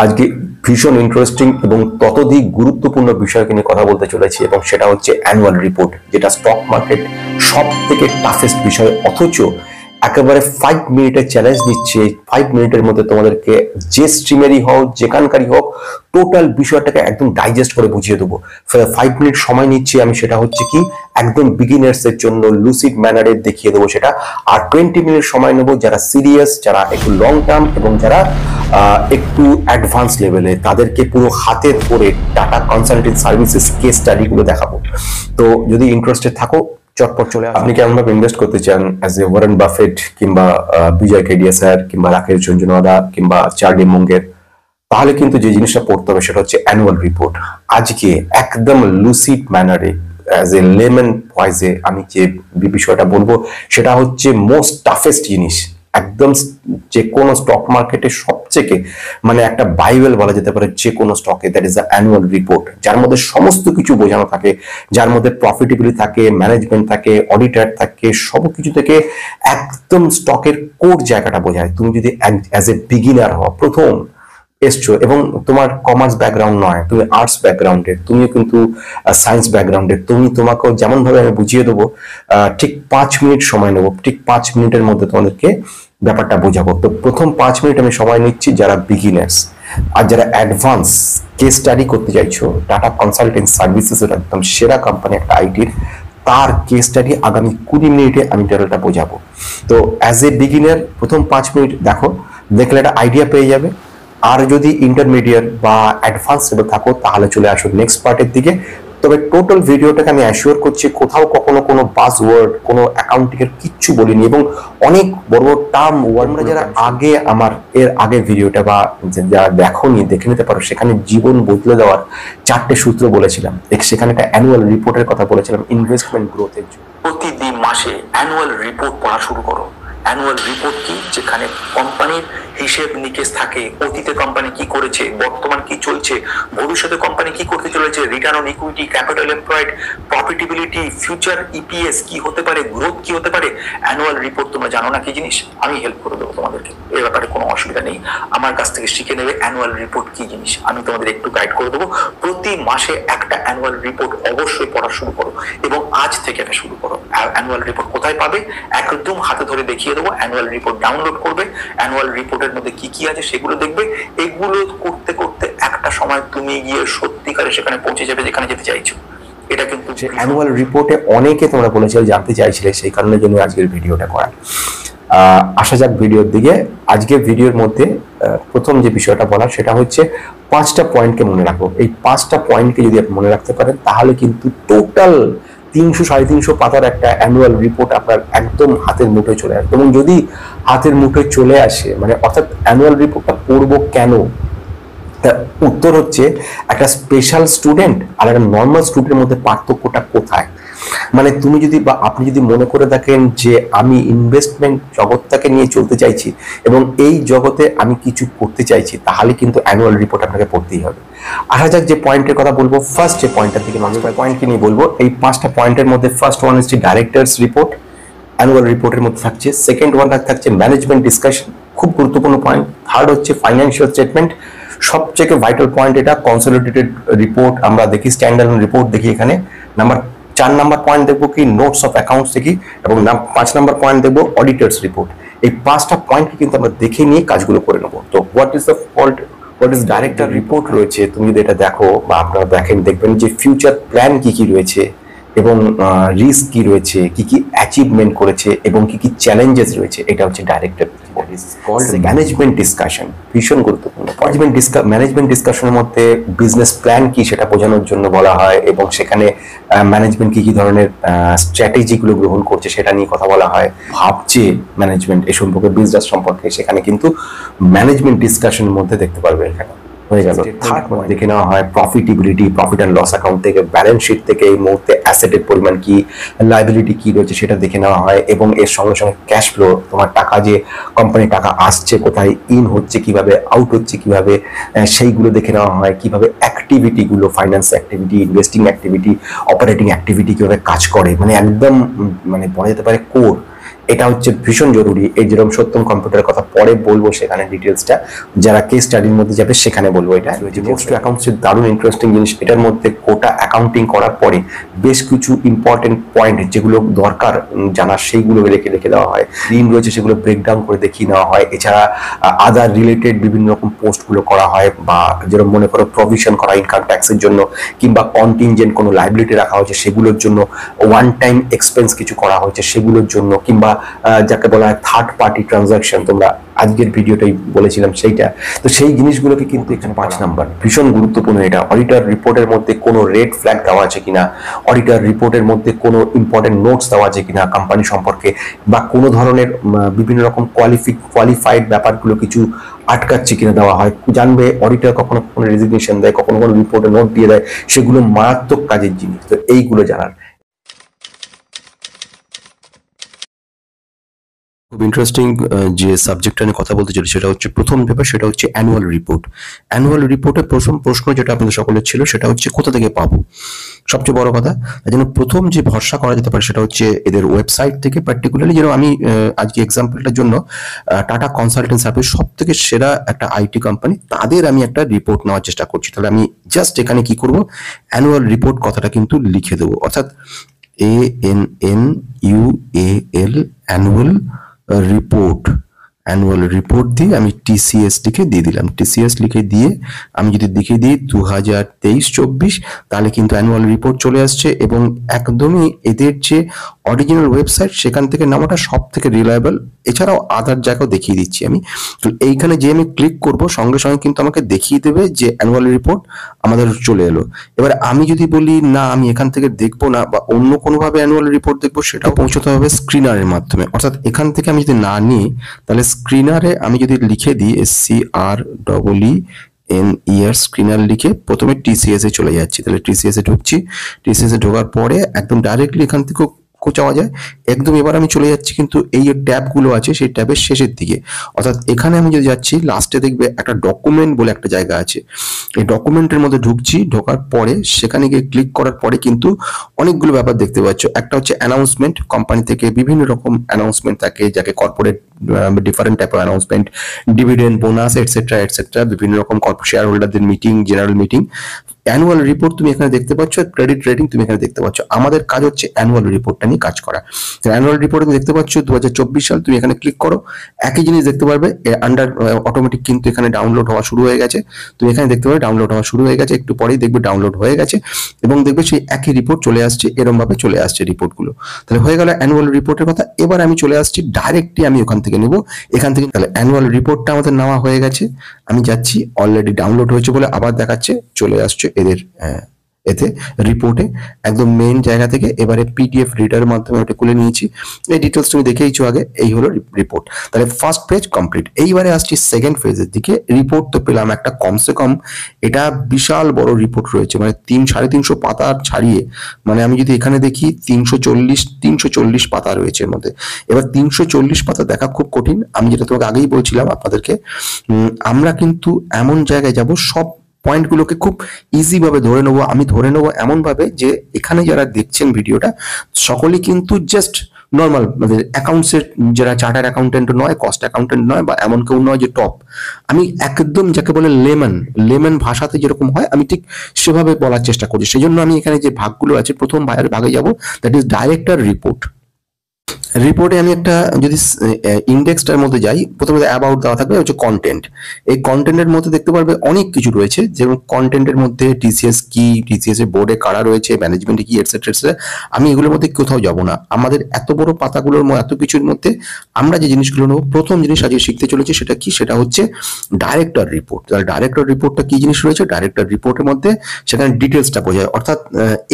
আজকে ভীষণ ইন্টারেস্টিং এবং ততোধিক গুরুত্বপূর্ণ বিষয়কে নিয়ে কথা বলতে চলেছি এবং সেটা হচ্ছে অ্যানুয়াল রিপোর্ট, যেটা স্টক মার্কেট সব থেকে টাফেস্ট বিষয়। অথচ একেবারে 5 মিনিটের চ্যালেঞ্জ নিচ্ছে। 5 মিনিটের মধ্যে তোমাদেরকে যে স্ট্রিমেরই হোক, যেখানকারই হোক, টোটাল বিষয়টাকে একদম ডাইজেস্ট করে বুঝিয়ে দেবো। 5 মিনিট সময় নিচ্ছি আমি, সেটা হচ্ছে কি একদম বিগিনার্স এর জন্য লুসিড ম্যানারে দেখিয়ে দেবো সেটা। আর 20 মিনিট সময় নেবো যারা সিরিয়াস, যারা একটু লং টার্ম এবং যারা একটু অ্যাডভান্স লেভেলে, তাদেরকে পুরো হাতের করে tata consultancy services case study গুলো দেখাবো। তো যদি ইন্টারেস্টেড থাকো চটপট চলে। আপনি কেমন ভাবে ইনভেস্ট করতে চান অ্যাজ এ ওয়ারেন বাফেট কিংবা বিজয় কেডিয়া স্যার কিংবা রাকেশ ঝুনঝুনওয়ালা কিংবা চার্লি মুঙ্গের, তাহলে কিন্তু যে জিনিসটা পড়তে হবে সেটা হচ্ছে অ্যানুয়াল রিপোর্ট। আজকে একদম লুসিড ম্যানারে অ্যাজ এ লেমন ভয়েসে আমি যে বিষয়টা বলবো সেটা হচ্ছে মোস্ট টাফেস্ট জিনিস। একদম যে কোনো স্টক মার্কেটে সবচেয়ে মানে একটা বাইবেল বলা যেতে পারে যে কোনো স্টকে, that is the annual report, যার মধ্যে সমস্ত কিছু বোঝানো থাকে, যার মধ্যে প্রফিটেবিলিটি থাকে, ম্যানেজমেন্ট থাকে, অডিটার থাকে, সবকিছু থেকে একদম স্টকের কোর জায়গাটা বোঝায়। তুমি যদি অ্যাজ এ বিগিনার হও, প্রথম এসছো এবং তোমার কমার্স ব্যাকগ্রাউন্ড নয়, তুমি আর্টস ব্যাকগ্রাউন্ডের, তুমিও কিন্তু সায়েন্স ব্যাকগ্রাউন্ডের, যেমন যেমন ভাবে আমি বুঝিয়ে দেবো, ঠিক 5 মিনিট সময় নেবো। ঠিক 5 মিনিটের মধ্যে তোমাদেরকে ব্যাপারটা বোঝাবো। তো প্রথম 5 মিনিট আমি সময় নিচ্ছি যারা বিগিনার্স, আর যারা অ্যাডভান্স কেস স্টাডি করতে চাইছো, টাটা কনসালটেন্সি সার্ভিসেস এর একদম সেরা কোম্পানি একটা আইটির, তার কেস স্টাডি আগামী 20 মিনিটে আমি টেলটা বোঝাবো। তো অ্যাজ এ বিগিনার প্রথম 5 মিনিট দেখো, দেখলে একটা আইডিয়া পেয়ে যাবে। আর যদি ইন্টারমিডিয়েট বা অ্যাডভান্স লেভেল থাকো তাহলে চলে আসো নেক্সট পার্টের দিকে। তবে টোটাল ভিডিওটাকে আমি অ্যাসিওর করছি কোথাও কখনো কোনো বাজওয়ার্ড, কোনো অ্যাকাউন্টিং এর কিচ্ছু বলিনি, এবং অনেক বড় টার্ম ওয়ার্ড যারা আগে আমার এর আগের ভিডিওটা বা যারা দেখোনি দেখে নিতে পারো, সেখানে জীবন বদলে দেওয়ার 4টে সূত্র বলেছিলাম। সেখানে একটা অ্যানুয়াল রিপোর্টের কথা বলেছিলাম ইনভেস্টমেন্ট গ্রোথের জন্য। প্রতিদিন মাসে অ্যানুয়াল রিপোর্ট পড়া শুরু করো। অ্যানুয়াল রিপোর্ট কি? যেখানে কোম্পানির হিসেব নিকেশ থাকে, অতীতে কোম্পানি কি করেছে, বর্তমান কি চলছে, ভবিষ্যতে কোম্পানি কি করতে চলেছে, return on equity, capital employed, profitability, future EPS কি হতে পারে, গ্রোথ কি হতে পারে। অ্যানুয়াল রিপোর্ট তোমরা জানো না কি জিনিস? আমি হেল্প করে দেবো তোমাদেরকে, এ ব্যাপারে কোনো অসুবিধা নেই। আমার কাছ থেকে শিখে নেবে অ্যানুয়াল রিপোর্ট কি জিনিস, আমি তোমাদের একটু গাইড করে দেবো। প্রতি মাসে একটা অ্যানুয়াল রিপোর্ট অবশ্যই পড়া শুরু করো, এবং আজ থেকে এটা শুরু করো। অ্যানুয়াল রিপোর্ট কোথায় পাবে? একদম হাতে ধরে দেখিয়ে দেবো। অ্যানুয়াল রিপোর্ট ডাউনলোড করবে, অ্যানুয়াল রিপোর্টের মধ্যে কি কি আছে সেগুলো দেখবে। এগুলো করতে করতে একটা সময় তুমি গিয়ে সত্যিকারে সেখানে পৌঁছে যাবে যেখানে যেতে চাইছো। এটা কিন্তু অ্যানুয়াল রিপোর্টে অনেকে তোমরা বলেছিলে, জানতে চাইছিলে, সেই কারণের জন্য আজকের ভিডিওটা করা। আসা যাক ভিডিওর দিকে। আজকের ভিডিওর মধ্যে প্রথম যে বিষয়টা বলার সেটা হচ্ছে 5টা পয়েন্টকে মনে রাখো। এই 5টা পয়েন্টকে যদি আপনি মনে রাখতে পারেন তাহলে কিন্তু টোটাল 300-350 পাতার একটা অ্যানুয়াল রিপোর্ট আপনার একদম হাতের মুঠোয় চলে আসবে। এবং যদি হাতের মুঠোয় চলে আসে, মানে অর্থাৎ অ্যানুয়াল রিপোর্টটা পড়বো কেন, তার উত্তর হচ্ছে একটা স্পেশাল স্টুডেন্ট আর একটা নর্মাল স্টুডেন্টের মধ্যে পার্থক্যটা কোথায়। মানে তুমি যদি বা আপনি যদি মনে করে থাকেন যে আমি ইনভেস্টমেন্ট জগৎটাকে নিয়ে চলতে চাইছি এবং এই জগতে আমি কিছু করতে চাইছি, তাহলে কিন্তু অ্যানুয়াল রিপোর্ট আপনাকে পড়তেই হবে। আসা যাক যে পয়েন্টের কথা বলবো, ফার্স্ট যে পয়েন্টটার দিকে নজর পয়েন্টকে নিয়ে বলবো। এই 5টা পয়েন্টের মধ্যে ফার্স্ট ওয়ান হচ্ছে ডাইরেক্টরস রিপোর্ট, অ্যানুয়াল রিপোর্টের মধ্যে থাকছে। সেকেন্ড ওয়ানটা থাকছে ম্যানেজমেন্ট ডিসকাশন, খুব গুরুত্বপূর্ণ পয়েন্ট। থার্ড হচ্ছে ফাইন্যান্সিয়াল স্টেটমেন্ট, সবচেয়ে ভাইটাল পয়েন্ট এটা। কনসলিডেটেড রিপোর্ট আমরা দেখি, স্ট্যান্ডার্ড রিপোর্ট দেখি এখানে। 4 নাম্বার পয়েন্ট দেখবো কি নোটস অফ অ্যাকাউন্টস দেখি, এবং 5 নাম্বার পয়েন্ট দেখবো অডিটর্স রিপোর্ট। এই 5টা পয়েন্টকে কিন্তু আমরা দেখে নিয়ে কাজগুলো করে নেবো। তো হোয়াট ইজ ডাইরেক্টর রিপোর্ট রয়েছে, তুমি যদি এটা দেখো বা আপনারা দেখবেন যে ফিউচার প্ল্যান কি কি রয়েছে, এবং রিস্ক কি রয়েছে, কি কি অ্যাচিভমেন্ট করেছে, এবং কি কি চ্যালেঞ্জেস রয়েছে। এটা হচ্ছে ডাইরেক্টর ম্যানেজমেন্ট ডিসকাশন, ভীষণ গুরুত্বপূর্ণ। ম্যানেজমেন্ট ডিসকাশনের মধ্যে বিজনেস প্ল্যান কি সেটা বোঝানোর জন্য বলা হয়, এবং সেখানে ম্যানেজমেন্ট কি কি ধরনের স্ট্র্যাটেজি গুলো গ্রহণ করছে সেটা নিয়ে কথা বলা হয়। ভাবছে ম্যানেজমেন্ট এ সম্পর্কে, বিজনেস সম্পর্কে, সেখানে কিন্তু ম্যানেজমেন্ট ডিসকাশনের মধ্যে দেখতে পারবে। এখানে হয়ে গেল। থার্ড পয়েন্ট দেখে নেওয়া হয় profitability, profit and loss account থেকে, ব্যালেন্স শিট থেকে এই মুহূর্তে অ্যাসেটের পরিমাণ কি, লায়াবিলিটি কি রয়েছে সেটা দেখে নেওয়া হয়, এবং এর সঙ্গে সঙ্গে ক্যাশ ফ্লো, তোমার টাকা যে কোম্পানির টাকা আসছে কোথায়, ইন হচ্ছে কিভাবে, আউট হচ্ছে কিভাবে, সেইগুলো দেখে নেওয়া হয়। কিভাবে অ্যাক্টিভিটিগুলো, finance activity, investing activity, operating activity কিভাবে কাজ করে, মানে একদম মানে বলা যেতে পারে কোর। এটা হচ্ছে ভীষণ জরুরি। এই যেরকম সত্যম কম্পিউটারের কথা পরে বলবো, সেখানে ডিটেলসটা যারা কেস স্টাডির মধ্যে যাবে সেখানে বলবো। এটা নোটস টু অ্যাকাউন্টস এর দারুণ ইন্টারেস্টিং জিনিস। এটার মধ্যে কোটা অ্যাকাউন্টিং করার পরে বেশ কিছু ইম্পর্টেন্ট পয়েন্ট যেগুলো দরকার জানার সেইগুলো লিখে দেওয়া হয়। ঋণ রয়েছে সেগুলো ব্রেকডাউন করে দেখিয়ে নেওয়া হয়। এছাড়া আদার রিলেটেড বিভিন্ন রকম পোস্টগুলো করা হয়, বা যেরকম মনে করো প্রভিশন করা ইনকাম ট্যাক্সের জন্য, কিংবা কন্টিনজেন্ট কোনো লাইবিলিটি রাখা হয়েছে সেগুলোর জন্য, ওয়ান টাইম এক্সপেন্স কিছু করা হয়েছে সেগুলোর জন্য, কিংবা যাকে বলা হয় থার্ড পার্টি ট্রানজাকশন, তোমরা আজকের ভিডিওটাই বলেছিলাম সেইটা। তো সেই জিনিসগুলোকে কিন্তু এখানে 5 নাম্বার ভীষণ গুরুত্বপূর্ণ। এটা অডিটর রিপোর্টের মধ্যে কোনো রেড ফ্ল্যাগ দেওয়া আছে কিনা, অডিটর রিপোর্টের মধ্যে কোনো ইম্পর্টেন্ট নোটস দেওয়া আছে কিনা কোম্পানি সম্পর্কে, বা কোনো ধরনের বিভিন্ন রকম কোয়ালিফাইড ব্যাপারগুলো কিছু আটকাচ্ছে কিনা দেওয়া হয়। জানবে অডিটর কখনো কখনো রেজিগনেশন দেয়, কখনো কোনো রিপোর্টে নোট দিয়ে দেয়, সেগুলো মারাত্মক কাজের জিনিস। তো এইগুলো জানার খুব ইন্টারেস্টিং যে সাবজেক্টটা নিয়ে কথা বলতে চলি সেটা হচ্ছে প্রথম ব্যাপার, সেটা হচ্ছে অ্যানুয়াল রিপোর্ট। অ্যানুয়াল রিপোর্টের প্রশ্ন যেটা আপনাদের সকলের ছিল সেটা হচ্ছে কোথা থেকে পাবো, সবচেয়ে বড় কথা। তাই জন্য প্রথম যে ভরসা করা যেতে পারে সেটা হচ্ছে এদের ওয়েবসাইট থেকে। পার্টিকুলারলি যেন আমি আজকে এক্সাম্পলটার জন্য টাটা কনসালটেন্ট সার্ভিস সব থেকে সেরা একটা আইটি কোম্পানি, তাদের আমি একটা রিপোর্ট নেওয়ার চেষ্টা করছি। তাহলে আমি জাস্ট এখানে কি করব, অ্যানুয়াল রিপোর্ট কথাটা কিন্তু লিখে দেবো, অর্থাৎ ANNUAL অ্যানুয়াল রিপোর্ট দিয়ে আমি TCS লিখে দিয়ে দিলাম। TCS লিখে দিয়ে আমি যদি লিখে দিই 2023-24, তাহলে কিন্তু অ্যানুয়াল রিপোর্ট চলে আসছে। এবং একদমই এদের যে অরিজিনাল ওয়েবসাইট সেখান থেকে নামাটা সব থেকে রিলায়েবল। এছাড়াও আদার জায়গাও দেখিয়ে দিচ্ছি আমি। তো এইখানে যে আমি ক্লিক করব সঙ্গে সঙ্গে কিন্তু আমাকে দেখিয়ে দেবে যে অ্যানুয়াল রিপোর্ট আমাদের চলে এলো। এবার আমি যদি বলি না আমি এখান থেকে দেখবো না, বা অন্য কোনোভাবে অ্যানুয়াল রিপোর্ট দেখবো, সেটাও পৌঁছতে হবে স্ক্রিনারের মাধ্যমে। অর্থাৎ এখান থেকে আমি যদি না নিই, তাহলে স্ক্রিনারে আমি যদি লিখে দিই SCREENER স্ক্রিনার লিখে প্রথমে TCS এ চলে যাচ্ছি। তাহলে TCS এ ঢুকছি। TCS এ ঢোকার পরে একদম ডাইরেক্টলি এখান থেকে চাওয়া যায় একদম। এবার আমি চলে যাচ্ছি কিন্তু এই যে ট্যাবগুলো আছে সেই ট্যাবের শেষের দিকে, অর্থাৎ এখানে আমি যদি যাচ্ছি লাস্টে দেখবে একটা ডকুমেন্ট বলে একটা জায়গা আছে। এই ডকুমেন্টের মধ্যে ঢুকছি, ঢোকার পরে সেখানে গিয়ে ক্লিক করার পরে কিন্তু অনেকগুলো ব্যাপার দেখতে পাচ্ছ। একটা হচ্ছে অ্যানাউন্সমেন্ট, কোম্পানি থেকে বিভিন্ন রকম অ্যানাউন্সমেন্ট থাকে, যাকে কর্পোরেট ডিফারেন্ট টাইপের অ্যানাউন্সমেন্ট, ডিভিডেন্ড, বোনাস, এটসেট্রা, বিভিন্ন রকম শেয়ার হোল্ডারদের meeting, general meeting. Annual report তুমি এখানে দেখতে পাচ্ছ, ক্রেডিট রেটিং তুমি এখানে দেখতে পাচ্ছ। আমাদের কাজ হচ্ছে অ্যানুয়াল রিপোর্টটা নিয়ে কাজ করা। অ্যানুয়াল রিপোর্ট দেখতে পাচ্ছ 2024 সাল, তুমি এখানে ক্লিক করো, একই জিনিস দেখতে পারবে আন্ডার অটোমেটিক কিন্তু এখানে ডাউনলোড হওয়া শুরু হয়ে গেছে। তুমি এখানে দেখতে পাবে ডাউনলোড হওয়া শুরু হয়ে গেছে, একটু পরেই দেখবে ডাউনলোড হয়ে গেছে, এবং দেখবে সেই একই রিপোর্ট চলে আসছে, এরকম ভাবে চলে আসছে রিপোর্টগুলো। তাহলে হয়ে গেল অ্যানুয়াল রিপোর্টের কথা। এবার আমি চলে আসছি ডাইরেক্টলি, আমি ওখান থেকে নেব, এখান থেকে। তাহলে অ্যানুয়াল রিপোর্টটা আমাদের নেওয়া হয়ে গেছে, আমি যাচ্ছি, অলরেডি ডাউনলোড হয়েছে বলে আবার দেখাচ্ছে, চলে আসছে এদের এতে রিপোর্টে একদম মেইন জায়গা থেকে। এবারে PDF রিডারের মাধ্যমে ওটা খুলে নিয়েছি। এই ডিটেলস তুমি দেখেইছো আগে। এই হলো রিপোর্ট। তাহলে ফার্স্ট পেজ কমপ্লিট। এইবারে আসছি সেকেন্ড পেজের দিকে। রিপোর্ট তো পেলাম একটা, কমসে কম এটা বিশাল বড় রিপোর্ট রয়েছে, মানে 300-350 পাতা ছাড়িয়ে, মানে আমি যদি এখানে দেখি 340 পাতা রয়েছে এর মধ্যে। এবার 340 পাতা দেখা খুব কঠিন। আমি যেটা তোমাকে আগেই বলছিলাম আপনাদেরকে, আমরা কিন্তু এমন জায়গায় যাব সব পয়েন্টগুলোকে খুব ইজি ভাবে ধরে নেবো। আমি ধরে নেবো এমন ভাবে যে এখানে যারা দেখছেন ভিডিওটা সকলেই কিন্তু জাস্ট নর্মাল, মানে অ্যাকাউন্টসের যারা চার্টার্ড অ্যাকাউন্টেন্ট নয়, কস্ট অ্যাকাউন্টেন্ট নয়, বা এমন কেউ নয় যে টপ। আমি একদম যাকে বলে লেমন ভাষাতে যেরকম হয় আমি ঠিক সেভাবে বলার চেষ্টা করছি। সেই জন্য আমি এখানে যে ভাগগুলো আছে, প্রথম ভাগে যাব, দ্যাট ইজ ডাইরেক্টর রিপোর্ট। রিপোর্টে আমি একটা যদি ইন্ডেক্সটার মধ্যে যাই, প্রথমে অ্যাবাউট দেওয়া থাকবে, হচ্ছে কন্টেন্ট। এই কন্টেন্টের মধ্যে দেখতে পারবে অনেক কিছু রয়েছে, যেমন কন্টেন্টের মধ্যে TCS কি, TCS এর বোর্ডে কারা রয়েছে, ম্যানেজমেন্টে কি, এটসেট্রা। আমি এগুলোর মধ্যে কোথাও যাব না। আমাদের এত বড় পাতাগুলোর এত কিছুর মধ্যে আমরা যে জিনিসগুলো নেব, প্রথম জিনিস আজকে শিখতে চলেছি সেটা কি, সেটা হচ্ছে ডাইরেক্টর রিপোর্ট। তাহলে ডাইরেক্টর রিপোর্টটা কি জিনিস রয়েছে, ডাইরেক্টর রিপোর্টের মধ্যে সেখানে ডিটেলসটা বোঝায়, অর্থাৎ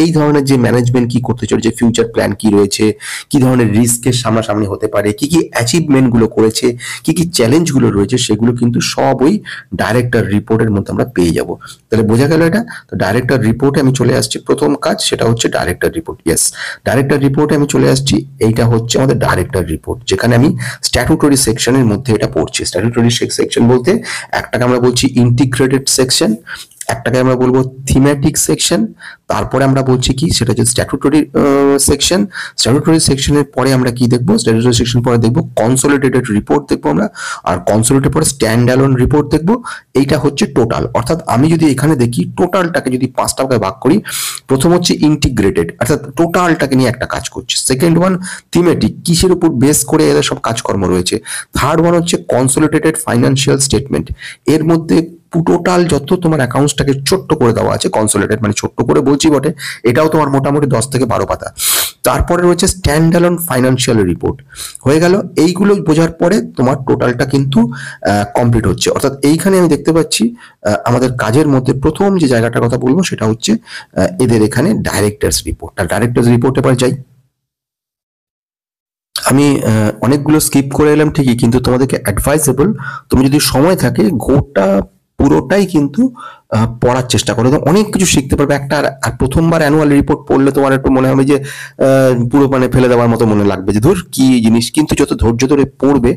এই ধরনের যে ম্যানেজমেন্ট কি করতে চলেছে, ফিউচার প্ল্যান কি রয়েছে, কি ধরনের রিস্কের সামনাসামনি হতে পারে, কি কি অ্যাচিভমেন্ট গুলো করেছে, কি কি চ্যালেঞ্জ গুলো রয়েছে, সেগুলো কিন্তু সব ওই ডাইরেক্টর রিপোর্টের মধ্যে আমরা পেয়ে যাব। তাহলে বোঝা গেল এটা। তো ডাইরেক্টর রিপোর্টে আমি চলে আসছি, প্রথম কাজ সেটা হচ্ছে ডাইরেক্টর রিপোর্ট। ইয়েস, ডাইরেক্টর রিপোর্টে আমি চলে আসছি। এইটা হচ্ছে আমাদের ডাইরেক্টর রিপোর্ট, যেখানে আমি স্ট্যাটুটরি সেকশনের মধ্যে এটা পড়ছি। স্ট্যাটুটরি সেকশন বলতে একটাকে আমরা বলছি ইন্টিগ্রেটেড সেকশন, একটাকে আমরা বলবো থিমেটিক সেকশন, তারপরে আমরা বলছি কি সেটা হচ্ছে স্ট্যাটুটরি সেকশন। স্ট্যাটুটরি সেকশনের পরে আমরা কি দেখবো, স্ট্যাটুটরি সেকশন পরে দেখবো কনসোলিডেটেড রিপোর্ট দেখবো আমরা, আর কনসোলিডেটেড পরে স্ট্যান্ড অ্যালোন রিপোর্ট দেখবো। এইটা হচ্ছে টোটাল, অর্থাৎ আমি যদি এখানে দেখি টোটালটাকে যদি 5টা ভাগে ভাগ করি, প্রথম হচ্ছে ইন্টিগ্রেটেড, অর্থাৎ টোটালটাকে নিয়ে একটা কাজ করছে। সেকেন্ড ওয়ান থিমেটিক, কিসের উপর বেস করে এদের সব কাজকর্ম রয়েছে। থার্ড ওয়ান হচ্ছে কনসোলিডেটেড ফাইন্যান্সিয়াল স্টেটমেন্ট, এর মধ্যে টোটাল যত তোমার অ্যাকাউন্টসটাকে ছোট্ট করে দেওয়া আছে, কনসোলিডেটেড মানে ছোট্ট করে বলছি বটে, এটাও তোমার মোটামুটি 10 থেকে 12 পাতা। তারপরে রয়েছে স্ট্যান্ড অ্যালোন ফাইন্যান্সিয়াল রিপোর্ট, হয়ে গেল। এইগুলো বোঝার পরে তোমার টোটালটা কিন্তু কমপ্লিট হচ্ছে। অর্থাৎ এইখানে আমি দেখতে পাচ্ছি আমাদের কাজের মধ্যে প্রথম যে জায়গাটার কথা বলবো সেটা হচ্ছে এদের এখানে ডাইরেক্টরস রিপোর্ট। ডাইরেক্টরস রিপোর্ট এবার যাই। আমি অনেকগুলো স্কিপ করে এলাম ঠিকই, কিন্তু তোমাদেরকে অ্যাডভাইসেবল, তুমি যদি সময় থাকে গোটা পুরোটাই কিন্তু পড়ার চেষ্টা করো, অনেক কিছু শিখতে পারবে। একটা আর প্রথমবার অ্যানুয়াল রিপোর্ট পড়লে তোমার একটু মনে হবে যে পুরো মানে ফেলে দেওয়ার মতো মনে লাগবে যে ধর কি জিনিস, কিন্তু যত ধৈর্য ধরে পড়বে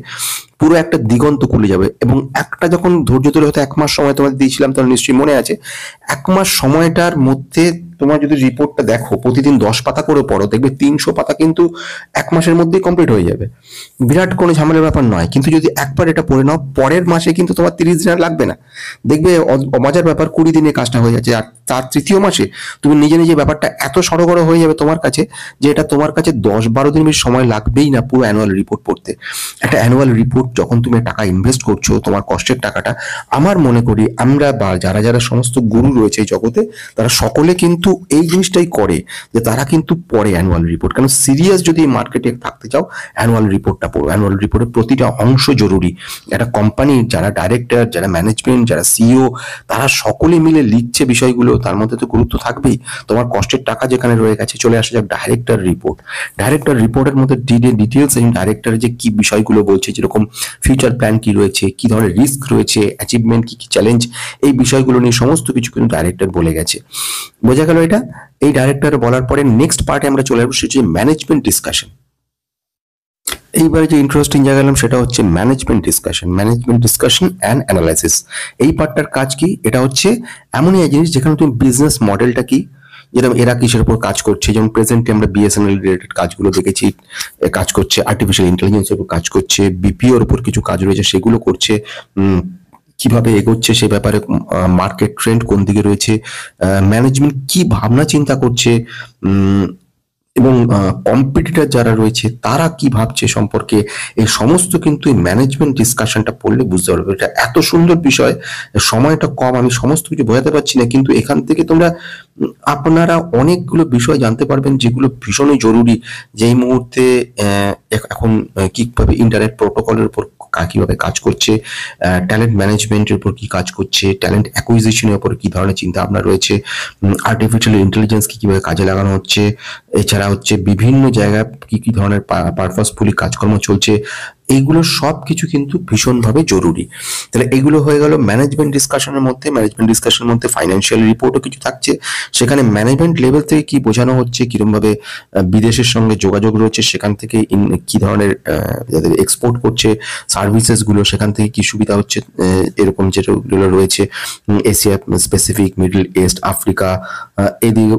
পুরো একটা দিগন্ত খুলে যাবে। এবং একটা যখন ধৈর্য ধরে হয়তো 1 মাস সময় তোমাদের দিয়েছিলাম, তাহলে নিশ্চয়ই মনে আছে, 1 মাস সময়টার মধ্যে তোমার যদি রিপোর্টটা দেখো প্রতিদিন 10 পাতা করে পড়ো, দেখবে 300 পাতা কিন্তু 1 মাসের মধ্যেই কমপ্লিট হয়ে যাবে। বিরাট কোনো ঝামেলার ব্যাপার নয়, কিন্তু যদি একবার এটা পড়ে নাও পরের মাসে কিন্তু তোমার 30 দিন আর লাগবে না। দেখবে মজার ব্যাপার 20 দিনে কাজটা হয়ে যাচ্ছে, আর তার তৃতীয় মাসে তুমি নিজে নিজে ব্যাপারটা এত সড়গড় হয়ে যাবে তোমার কাছে যে এটা তোমার কাছে 10-12 দিন বেশি সময় লাগবেই না পুরো অ্যানুয়াল রিপোর্ট পড়তে। একটা অ্যানুয়াল রিপোর্ট যখন তুমি টাকা ইনভেস্ট করছো, তোমার কষ্টের টাকাটা, আমার মনে করি আমরা বা যারা যারা সমস্ত গুরু রয়েছে এই জগতে, তারা সকলে কিন্তু এই জিনিসটাই করে যে তারা কিন্তু পড়ে অ্যানুয়াল রিপোর্ট। কারণ সিরিয়াস যদি মার্কেটে থাকতে চাও অ্যানুয়াল রিপোর্টটা পড়ো। অ্যানুয়াল রিপোর্টের প্রতিটা অংশ জরুরি। একটা কোম্পানির যারা ডাইরেক্টর, যারা ম্যানেজমেন্ট, যারা সিইও, তারা সকলে মিলে লিখছে বিষয়গুলো, তার মধ্যে তো গুরুত্ব থাকবেই। তোমার কষ্টের টাকা যেখানে রয়ে গেছে, চলে আসা যাক ডাইরেক্টর রিপোর্ট। ডাইরেক্টর রিপোর্টের মধ্যে ডিটেলস এবং ডাইরেক্টরের যে কি বিষয়গুলো বলছে, যেরকম ফিউচার প্ল্যান কি রয়েছে, কি ধরনের রিস্ক রয়েছে, অ্যাচিভমেন্ট কি কি চ্যালেঞ্জ, এই বিষয়গুলো নিয়ে সমস্ত কিছু কিন্তু ডাইরেক্টর বলে গেছে। বোঝা গেল এটা। এই ডাইরেক্টর বলার পরে নেক্সট পার্টে আমরা চলে আসবো, সেটা হচ্ছে ম্যানেজমেন্ট ডিসকাশন। এইবারে যে ইন্টারেস্টিং জায়গা এলাম সেটা হচ্ছে ম্যানেজমেন্ট ডিসকাশন অ্যান্ড অ্যানালাইসিস। এই পার্টটার কাজ কি? এটা হচ্ছে এমনই এক জিনিস যেখানে তুমি বিজনেস মডেলটা কি, যেরকম এরা কিসের উপর কাজ করছে, যেমন প্রেজেন্টে আমরা বিএসএনএল রিলেটেড কাজগুলো দেখেছি, কাজ করছে আর্টিফিশিয়াল ইন্টেলিজেন্সের উপর কাজ করছে, বিপিওর উপর কিছু কাজ রয়েছে সেগুলো করছে, কিভাবে এগোচ্ছে সে ব্যাপারে, মার্কেট ট্রেন্ড কোন দিকে রয়েছে, ম্যানেজমেন্ট কি ভাবনা চিন্তা করছে, এবং কম্পিটিটর যারা রয়েছে তারা কি ভাবছে সম্পর্কে, এই সমস্ত কিন্তু এই ম্যানেজমেন্ট ডিসকাশনটা পড়লে বুঝতে পারবে। এটা এত সুন্দর বিষয়, সময়টা কম, আমি সমস্ত কিছু বোঝাতে পারছি না, কিন্তু এখান থেকে তোমরা আপনারা অনেকগুলো বিষয় জানতে পারবেন যেগুলো ভীষণই জরুরি। যেই মুহূর্তে এখন কিভাবে ইন্টারনেট প্রোটোকলের উপর কিভাবে কাজ করছে, ট্যালেন্ট ম্যানেজমেন্টের উপর কি কাজ করছে, ট্যালেন্ট অ্যাকুইজিশনের উপর কি ধরনের চিন্তা ভাবনা রয়েছে, আর্টিফিশিয়াল ইন্টেলিজেন্স কি কিভাবে কাজে লাগানো হচ্ছে, এছাড়া হচ্ছে বিভিন্ন জায়গায় কি কি ধরনের পারপাসফুলি কাজকর্ম চলছে, এইগুলো সব কিছু কিন্তু ভীষণভাবে জরুরি। তাহলে এগুলো হয়ে গেল ম্যানেজমেন্ট ডিসকাশনের মধ্যে। ম্যানেজমেন্ট ডিসকাশনের মধ্যে ফাইন্যান্সিয়াল রিপোর্টও কিছু থাকছে, সেখানে ম্যানেজমেন্ট লেভেল থেকে কি বোঝানো হচ্ছে, কিরকম ভাবে বিদেশের সঙ্গে যোগাযোগ রয়েছে, সেখান থেকে কি ধরনের যাদের এক্সপোর্ট করছে সার্ভিসেস গুলো, সেখান থেকে কি সুবিধা হচ্ছে, এরকম যেগুলো রয়েছে Asia specific, middle east, Africa, এদিকে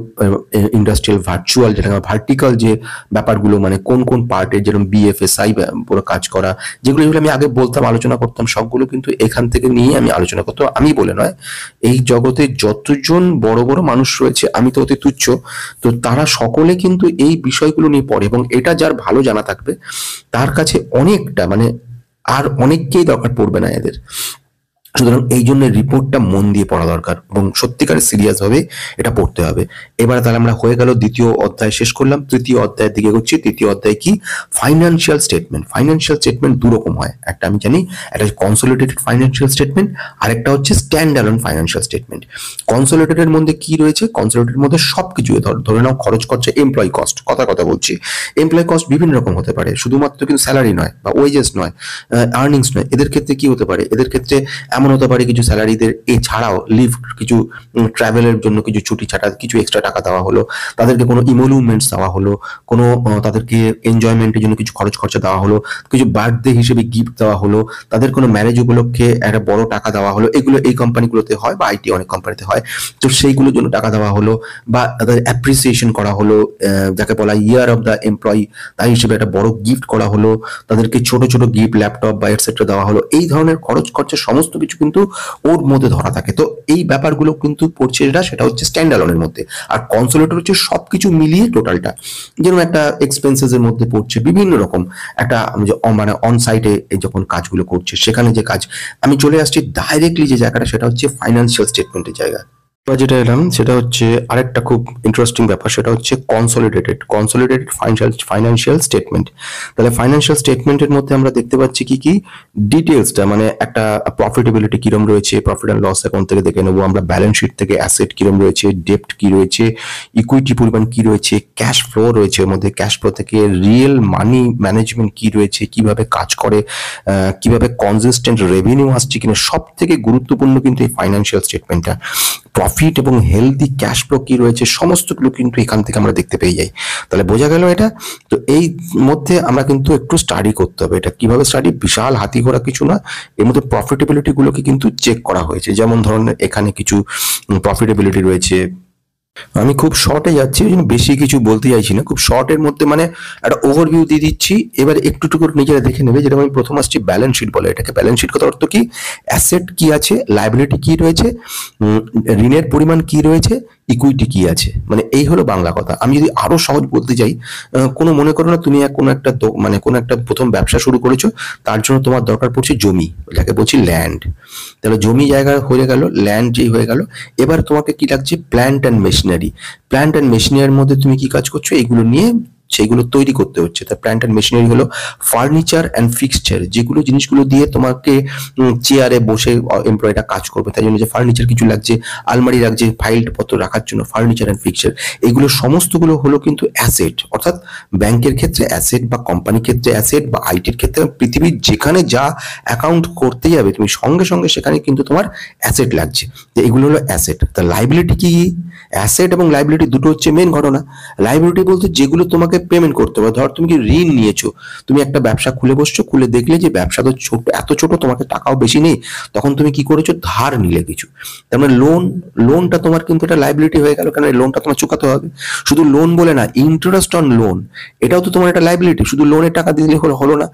ইন্ডাস্ট্রিয়াল ভার্চুয়াল, যেটা ভার্টিক্যাল যে ব্যাপারগুলো, মানে কোন কোন পার্টের, যেরকম বিএফএসআই পুরো কাজ করা, যেগুলো আমি আগে বলতাম, আলোচনা করতাম, সবগুলো কিন্তু এখান থেকে নিয়ে আমি আলোচনা করতাম। আমি বলে নয়, এই জগতে যতজন বড় বড় মানুষ রয়েছে, আমি তো অতি তুচ্ছ, তো তারা সকলে কিন্তু এই বিষয়গুলো নিয়ে পড়ে, এবং এটা যার ভালো জানা থাকবে তার কাছে অনেকটা, মানে আর অনেককেই দরকার পড়বে না এদের। সুতরাং এই জন্য রিপোর্টটা মন দিয়ে পড়া দরকার এবং সত্যিকার সিরিয়াস ভাবে এটা পড়তে হবে। এবার তাহলে আমরা হয়ে গেল দ্বিতীয় অধ্যায় শেষ করলাম, তৃতীয় অধ্যায়ের দিকে এগোচ্ছি। তৃতীয় অধ্যায় কি? Financial statement. ফাইন্যান্সিয়াল স্টেটমেন্ট দু রকম হয়, একটা আমি জানি, একটা কনসোলিডেটেড ফাইন্যান্সিয়াল স্টেটমেন্ট, আর একটা হচ্ছে stand alone financial statement. Consolidated মধ্যে কি রয়েছে? কনসোলিডেটেড মধ্যে সবকিছু ধরে নাও, খরচ খরচা, এমপ্লয়ি কস্ট, কথা বলছি, এমপ্লয়ি কস্ট বিভিন্ন রকম হতে পারে, শুধুমাত্র কিন্তু স্যালারি নয় বা ওয়েজেস নয়, আর্নিংস নয়, এদের ক্ষেত্রে কি হতে পারে, এদের ক্ষেত্রে এমন এমন হতে পারে কিছু স্যালারিদের এছাড়াও লিভ, কিছু ট্রাভেলের জন্য কিছু ছুটি ছাটা কিছু এক্সট্রা টাকা দেওয়া হলো, তাদেরকে কোনো ইমোলুমেন্টস দেওয়া হলো, কোনো তাদেরকে এনজয়মেন্টের জন্য কিছু খরচা দেওয়া হলো, কিছু বার্থডে হিসেবে গিফট দেওয়া হলো, তাদের কোনো ম্যারেজ উপলক্ষে একটা বড় টাকা দেওয়া হলো। এগুলো এই কোম্পানিগুলোতে হয় বা আইটি অনেক কোম্পানিতে হয়। তো সেইগুলোর জন্য টাকা দেওয়া হলো বা তাদের অ্যাপ্রিসিয়েশন করা হলো, যাকে বলা ইয়ার অফ দ্য এমপ্লয়ি, তাই হিসেবে একটা বড় গিফট করা হলো, তাদেরকে ছোট ছোট গিফট ল্যাপটপ বা এটসেট্রা দেওয়া হলো। এই ধরনের খরচা সমস্ত কিছু কিন্তু ওর মধ্যে ধরা থাকে। তো এই ব্যাপারগুলো কিন্তু পড়ছে সেটা হচ্ছে স্ট্যান্ড অ্যালোনের মধ্যে। আর কনসোলিডেটেড হচ্ছে সবকিছু মিলিয়ে টোটালটা, যেরকম একটা এক্সপেন্সেস এর মধ্যে পড়ছে বিভিন্ন রকম একটা মানে অন সাইটে যখন কাজগুলো করছে সেখানে যে কাজ। আমি চলে আসছি ডাইরেক্টলি যে জায়গাটা, সেটা হচ্ছে ফাইন্যান্সিয়াল স্টেটমেন্টের জায়গা। যেটা এলাম সেটা হচ্ছে আরেকটা খুব ইন্টারেস্টিং ব্যাপার, সেটা হচ্ছে কনসোলিডেটেড ফাইন্যান্সিয়াল স্টেটমেন্ট। তাহলে ফাইন্যান্সিয়াল স্টেটমেন্টের মধ্যে আমরা দেখতে পাচ্ছি কি কি ডিটেলসটা, মানে একটা প্রফিটেবিলিটি কিরম রয়েছে, প্রফিট অ্যান্ড লস অ্যাকাউন্ট থেকে দেখে নেবো আমরা, ব্যালেন্স শিট থেকে অ্যাসেট কিরম রয়েছে, ডেপ্ট কি রয়েছে, ইকুইটি পরিমাণ কি রয়েছে, ক্যাশ ফ্লো রয়েছে, এর মধ্যে ক্যাশ ফ্লো থেকে রিয়েল মানি ম্যানেজমেন্ট কি রয়েছে, কিভাবে কাজ করে, কিভাবে কনসিস্টেন্ট রেভিনিউ আসছে কিনা। সব থেকে গুরুত্বপূর্ণ কিন্তু এই ফাইন্যান্সিয়াল স্টেটমেন্টটা। প্রফিট এবং হেলদি ক্যাশ ফ্লো কি রয়েছে সমস্তগুলো কিন্তু এখান থেকে আমরা দেখতে পেয়ে যাই। তাহলে বোঝা গেল এটা। তো এই মধ্যে আমরা কিন্তু একটু স্টাডি করতে হবে। এটা কিভাবে স্টাডি, বিশাল হাতি ঘোড়া কিছু না, এর মধ্যে প্রফিটেবিলিটি গুলোকে কিন্তু চেক করা হয়েছে। যেমন ধরনের এখানে কিছু প্রফিটেবিলিটি রয়েছে, আমি খুব শর্টে যাচ্ছি, ওই জন্য বেশি কিছু বলতে চাইছি না, খুব শর্টের মধ্যে মানে একটা ওভারভিউ দিয়ে দিচ্ছি। এবার একটু করে নিজেরা দেখে নেবে। যেটা আমি প্রথম আসছি ব্যালেন্স শিট বলে এটাকে। ব্যালেন্স শিট কথা অর্থ কি, অ্যাসেট কি আছে, লাইবিলিটি কি রয়েছে, ঋণের পরিমাণ কি রয়েছে, ইকুইটি কি আছে, মানে এই হলো বাংলা কথা। আমি যদি আরো সহজ বলতে যাই, কোনো মনে করো না তুমি কোনো একটা মানে কোনো একটা প্রথম ব্যবসা শুরু করেছো, তার জন্য তোমার দরকার পড়ছে জমি, যাকে বলছি ল্যান্ড। তাহলে জমি জায়গা হয়ে গেল, ল্যান্ড যেই হয়ে গেল, এবার তোমাকে কি লাগছে, plant and machinery. Plant and মেশিনারির মধ্যে তুমি কি কাজ করছো, এইগুলো নিয়ে সেইগুলো তৈরি করতে হচ্ছে। তা প্ল্যান্ট অ্যান্ড মেশিনারি হলো ফার্নিচার অ্যান্ড ফিক্সচার, যেগুলো জিনিসগুলো দিয়ে তোমাকে চেয়ারে বসে এমপ্লয়িটা কাজ করবে, তাই জন্য যে ফার্নিচার কিছু লাগছে, আলমারি লাগছে ফাইল পত্র রাখার জন্য, ফার্নিচার অ্যান্ড ফিক্সচার, এগুলো সমস্তগুলো হলো কিন্তু অ্যাসেট। অর্থাৎ ব্যাংকের ক্ষেত্রে অ্যাসেট, বা কোম্পানির ক্ষেত্রে অ্যাসেট, বা আইটির ক্ষেত্রে, পৃথিবীর যেখানে যা অ্যাকাউন্ট করতে যাবে তুমি সঙ্গে সঙ্গে সেখানে কিন্তু তোমার অ্যাসেট লাগছে। তো এগুলো হলো অ্যাসেট। তা লাইবিলিটি কি, অ্যাসেট এবং লাইবিলিটি দুটো হচ্ছে মেন ঘটনা। লাইবিলিটি বলতে যেগুলো তোমাকে পেমেন্ট করতে হবে। ধর তুমি কি ঋণ নিয়েছো, তুমি একটা ব্যবসা খুলে বসছো, খুলে দেখলে যে ব্যবসা তো ছোট, এত ছোট, তোমাকে টাকাও বেশি নেই, তখন তুমি কি করেছো, ধার নিলে কিছু। তার মানে লোনটা তোমার কিন্তু একটা লাইবিলিটি হয়ে গেল, কারণ এই লোনটা তোমার চুকাতে হবে। শুধু লোন বলে না, ইন্টারেস্ট অন লোন, এটাও তো তোমার একটা লাইবিলিটি। শুধু লোনের টাকা দিলে হলো না,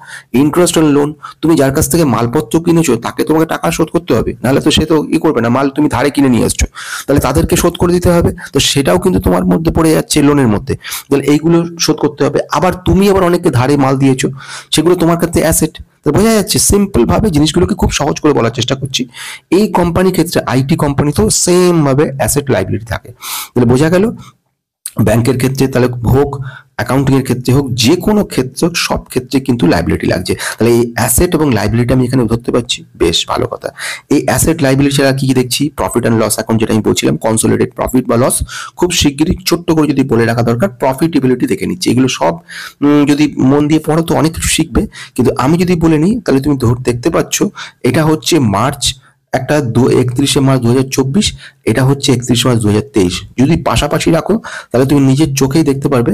ইন্টারেস্ট অন লোন, তুমি যার কাছ থেকে মালপত্র কিনেছো তাকে তোমাকে টাকা শোধ করতে হবে, নাহলে তো সে তো ই করবে না, মাল তুমি ধারে কিনে নিয়ে আসছো, তাহলে তাদেরকে শোধ করে দিতে হবে। তো সেটাও কিন্তু তোমার মধ্যে পড়ে যাচ্ছে লোনের মধ্যে, তাহলে এইগুলো শোধ করতে হবে। আবার তুমি আবার অনেককে ধারে মাল দিয়েছো, সেগুলো তোমার কাছে অ্যাসেট। তো বোঝা যাচ্ছে, সিম্পল ভাবে জিনিসগুলোকে খুব সহজ করে বলার চেষ্টা করছি। এই কোম্পানির ক্ষেত্রে, আইটি কোম্পানিতেও সেম ভাবে অ্যাসেট লাইবিলিটি থাকে। তাহলে বোঝা গেল, ব্যাংকের ক্ষেত্রে তাহলে হোক, অ্যাকাউন্টিং এর ক্ষেত্রে হোক, যে কোনো ক্ষেত্রে, সব ক্ষেত্রে কিন্তু লাইবিলিটি লাগছে। তাহলে এই অ্যাসেট এবং লাইবিলিটি আমি এখানে ধরতে পারছি, বেশ ভালো কথা। এই অ্যাসেট লাইবিলিটি ছাড়া কি দেখছি, প্রফিট অ্যান্ড লস অ্যাকাউন্ট, যেটা আমি বলছিলাম কনসোলিডেটেড প্রফিট বা লস। খুব শিগগিরই ছোট্ট করে যদি বলে রাখা দরকার, প্রফিটেবিলিটি দেখে নিচ্ছি। এগুলো সব যদি মন দিয়ে পড়ো তো অনেক কিছু শিখবে, কিন্তু আমি যদি বলে নিই তাহলে তুমি দেখতে পাচ্ছ, এটা হচ্ছে মার্চ, একটা 31শে মার্চ 2024, এটা হচ্ছে 31শে মার্চ 2023। যদি পাশাপাশি রাখো তাহলে তুমি নিজের চোখেই দেখতে পারবে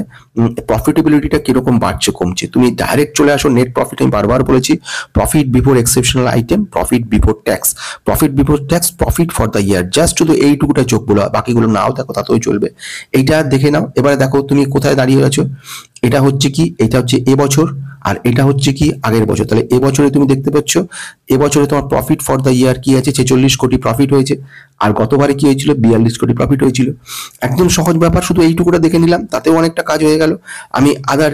প্রফিটেবিলিটিটা কিরকম বাড়ছে কমছে। তুমি ডাইরেক্ট চলে আসো নেট প্রফিট। আমি বারবার বলেছি, profit before exceptional item, profit before tax, profit before tax, profit for the year. Just শুধু এইটুকুটা চোখ বলো, বাকিগুলো নাও দেখো তাতেও চলবে। এইটা দেখে নাও। এবারে দেখো তুমি কোথায় দাঁড়িয়ে আছো। এটা হচ্ছে কি, এটা হচ্ছে এবছর, আর এটা হচ্ছে কি আগের বছর। তাহলে এবছরে তুমি দেখতে পাচ্ছ, এবছরে তোমার প্রফিট ফর দ্য ইয়ার কি আছে, 46 কোটি প্রফিট হয়েছে। আর গতবারে কি হয়েছিল, 42 কোটি প্রফিট হয়েছিল। একদম সহজ ব্যাপার, শুধু এইটুকুটা দেখে নিলাম, তাতেও অনেকটা কাজ হয়ে গেল। আমি আদার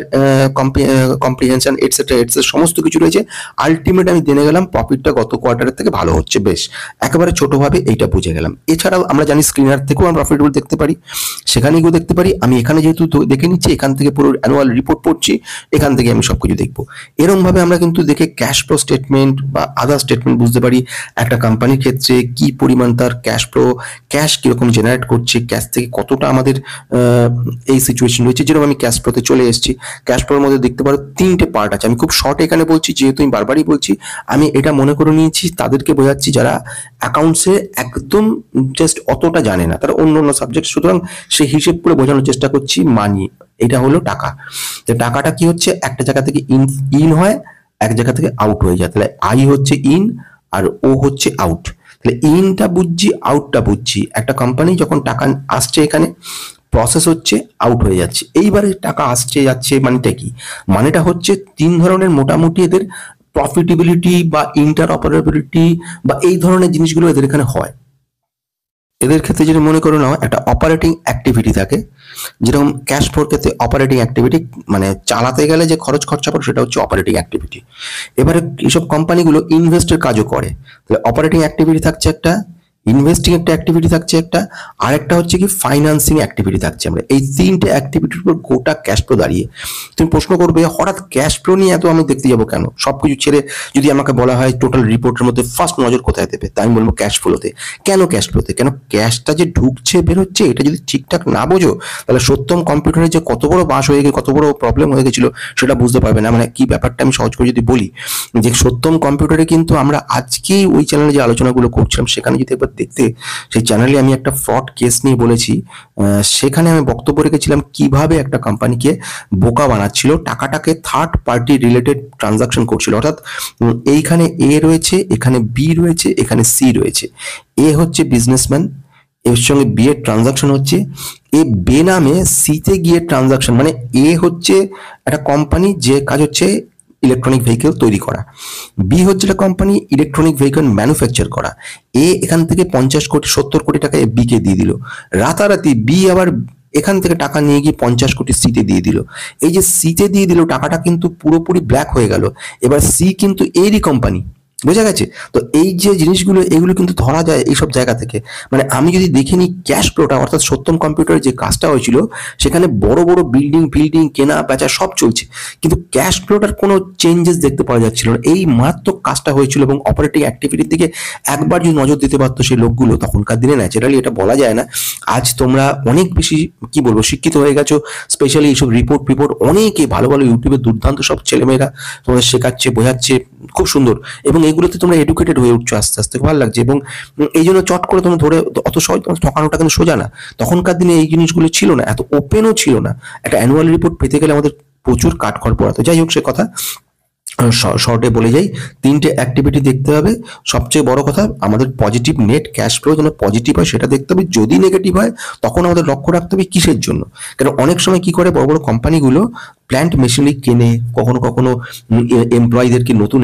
কম্প্রিহেনশন এটসেট্রা সমস্ত কিছু রয়েছে। আলটিমেট আমি জেনে গেলাম প্রফিটটা গত কোয়ার্টারের থেকে ভালো হচ্ছে। বেশ, একেবারে ছোটভাবে এইটা বুঝে গেলাম। এছাড়াও আমরা জানি স্ক্রিনার থেকেও আমরা প্রফিটেবল দেখতে পারি, সেখানে গিয়েও দেখতে পারি। আমি এখানে যেহেতু দেখে নিচ্ছি, এখান থেকে পুরো অ্যানুয়াল রিপোর্ট পড়ছি, এখান থেকে আমি সবকিছু অ্যাক্টিভিটি দেখবো। এরকম ভাবে আমরা কিন্তু দেখে ক্যাশ ফ্লো স্টেটমেন্ট বা আদার স্টেটমেন্ট বুঝতে পারি একটা কোম্পানির ক্ষেত্রে কি পরিমাণ তার ক্যাশ ফ্লো, ক্যাশ কিরকম জেনারেট করছে, ক্যাশ থেকে কতটা আমাদের এই সিচুয়েশন রয়েছে। যেরকম আমি ক্যাশ ফ্লোতে চলে এসেছি, ক্যাশ ফ্লোর মধ্যে দেখতে পারো 3টে পার্ট আছে। আমি খুব শর্ট এখানে বলছি, যেহেতু আমি বারবারই বলছি, আমি এটা মনে করে নিয়েছি তাদেরকে বোঝাচ্ছি যারা অ্যাকাউন্টসে একদম জাস্ট অতটা জানে না, তারা অন্য অন্য সাবজেক্ট, সুতরাং সেই হিসেব করে বোঝানোর চেষ্টা করছি। মানি, এটা হলো টাকা। যে টাকাটা কি হচ্ছে, একটা জায়গা থেকে ইন হয়, এক জায়গা থেকে আউট হয়ে যায়। তাহলে আই হচ্ছে ইন আর ও হচ্ছে আউট। তাহলে ইনটা বুঝছি, আউটটা বুঝছি। একটা কোম্পানি যখন টাকা আসছে এখানে প্রসেস হচ্ছে, আউট হয়ে যাচ্ছে। এইবারে টাকা আসছে যাচ্ছে মানেটা কি? মানেটা হচ্ছে 3 ধরনের মোটামুটি এদের প্রফিটেবিলিটি বা ইন্টার অপারেবিলিটি বা এই ধরনের জিনিসগুলো এদের এখানে হয়। এদের ক্ষেত্রে যদি মনে করো নাও, একটা অপারেটিং অ্যাক্টিভিটি থাকে, যেরকম ক্যাশ ফ্লোর ক্ষেত্রে অপারেটিং অ্যাক্টিভিটি মানে চালাতে গেলে যে খরচ খরচা পড়ে সেটা হচ্ছে অপারেটিং অ্যাক্টিভিটি। এবারে এইসব কোম্পানিগুলো ইনভেস্টের কাজও করে। তাহলে অপারেটিং অ্যাক্টিভিটি থাকছে একটা, ইনভেস্টিং একটা অ্যাক্টিভিটি থাকছে একটা, আর একটা হচ্ছে কি ফাইন্যান্সিং অ্যাক্টিভিটি থাকছে। আমরা এই 3টে অ্যাক্টিভিটির উপর গোটা ক্যাশ ফ্লো দাঁড়িয়ে। তুমি প্রশ্ন করবে হঠাৎ ক্যাশ ফ্লো নিয়ে এত আমি দেখতে যাবো কেন? সবকিছু ছেড়ে যদি আমাকে বলা হয় টোটাল রিপোর্টের মধ্যে ফার্স্ট নজর কোথায় দেবে, তাই আমি বলবো ক্যাশ ফ্লোতে। কেন ক্যাশ ফ্লোতে? কেন ক্যাশটা যে ঢুকছে বেরোচ্ছে এটা যদি ঠিকঠাক না বোঝো, তাহলে সত্যম কম্পিউটারে যে কত বড় বাস হয়ে গেছে, কত বড় প্রবলেম হয়ে গেছিল সেটা বুঝতে পারবে না। মানে কি ব্যাপারটা আমি সহজ করে যদি বলি, যে সত্যম কম্পিউটারে কিন্তু আমরা আজকেই ওই চ্যানেলে যে আলোচনাগুলো করছিলাম সেখানে যদি একবার দেখতে, সেই চ্যানেলে আমি একটা ফ্রড কেস নিয়ে বলেছি। সেখানে আমি বক্তব্য রেখেছিলাম কিভাবে একটা কোম্পানিকে বোকা বানাচ্ছিল, টাকাটাকে থার্ড পার্টি রিলেটেড ট্রানজাকশন করছিল। অর্থাৎ এইখানে এ রয়েছে, এখানে বি রয়েছে, এখানে সি রয়েছে। এ হচ্ছে বিজনেসম্যান, এর সঙ্গে বি এর ট্রানজাকশন হচ্ছে, এ বেনামে সিতে গিয়ে ট্রানজাকশন, মানে এ হচ্ছে একটা কোম্পানি যে কাজ হচ্ছে ইলেকট্রনিক ভেহিকেল তৈরি করা, বি হচ্ছে একটা কোম্পানি ইলেকট্রনিক ভেহিকেল ম্যানুফ্যাকচার করা। এ এখান থেকে 50 কোটি 70 কোটি টাকা বি কে দিয়ে দিল। রাতারাতি বি আবার এখান থেকে টাকা নিয়ে গিয়ে 50 কোটি সিতে দিয়ে দিল। এই যে সিতে দিয়ে দিল, টাকাটা কিন্তু পুরোপুরি ব্ল্যাক হয়ে গেল। এবার সি কিন্তু এরই কোম্পানি, বোঝা গেছে? তো এই যে জিনিসগুলো, এগুলো কিন্তু ধরা যায় এইসব জায়গা থেকে। মানে আমি যদি দেখে নিই ক্যাশ ফ্লোটা, অর্থাৎ সত্যম কম্পিউটারে যে কাজটা হয়েছিল সেখানে বড় বড় বিল্ডিং কেনা বেচা সব চলছে, কিন্তু ক্যাশ ফ্লোটার কোনো চেঞ্জেস দেখতে পাওয়া যাচ্ছিল না। এই মারাত্মক কাজটা হয়েছিল। এবং অপারেটিং অ্যাক্টিভিটির দিকে একবার যদি নজর দিতে পারতো সেই লোকগুলো, তখনকার দিনে ন্যাচারালি এটা বলা যায় না। আজ তোমরা অনেক বেশি কি বলবো শিক্ষিত হয়ে গেছো, স্পেশালি এইসব রিপোর্ট অনেকে ভালো ভালো ইউটিউবে দুর্দান্ত সব ছেলেমেয়েরা তোমাদের শেখাচ্ছে, বোঝাচ্ছে, খুব সুন্দর। এবং এগুলোতে তোমরা এডুকেটেড হয়ে উঠছো আস্তে আস্তে, ভালো লাগছে। এবং এই জন্য চট করে তোমরা ধরে অত সহজ ঠকানোটা কিন্তু সোজা না। তখনকার দিনে এই জিনিসগুলো ছিল না, এত ওপেনও ছিল না। একটা অ্যানুয়াল রিপোর্ট পেতে গেলে আমাদের প্রচুর কাঠখড় পোড়াতো। যাই হোক, সে কথা শর্টে বলে যাই, 3টে অ্যাক্টিভিটি দেখতে হবে। সবচেয়ে বড় কথা, আমাদের পজিটিভ নেট ক্যাশ ফ্লো যেন পজিটিভ হয় সেটা দেখতে হবে। যদি নেগেটিভ হয় তখন আমাদের লক্ষ্য রাখতে হবে কিসের জন্য। কারণ অনেক সময় কি করে, বড় বড় কোম্পানিগুলো প্ল্যান্ট মেশিনারি কেনে, কখনো কখনো এমপ্লয়ীদেরকে, নতুন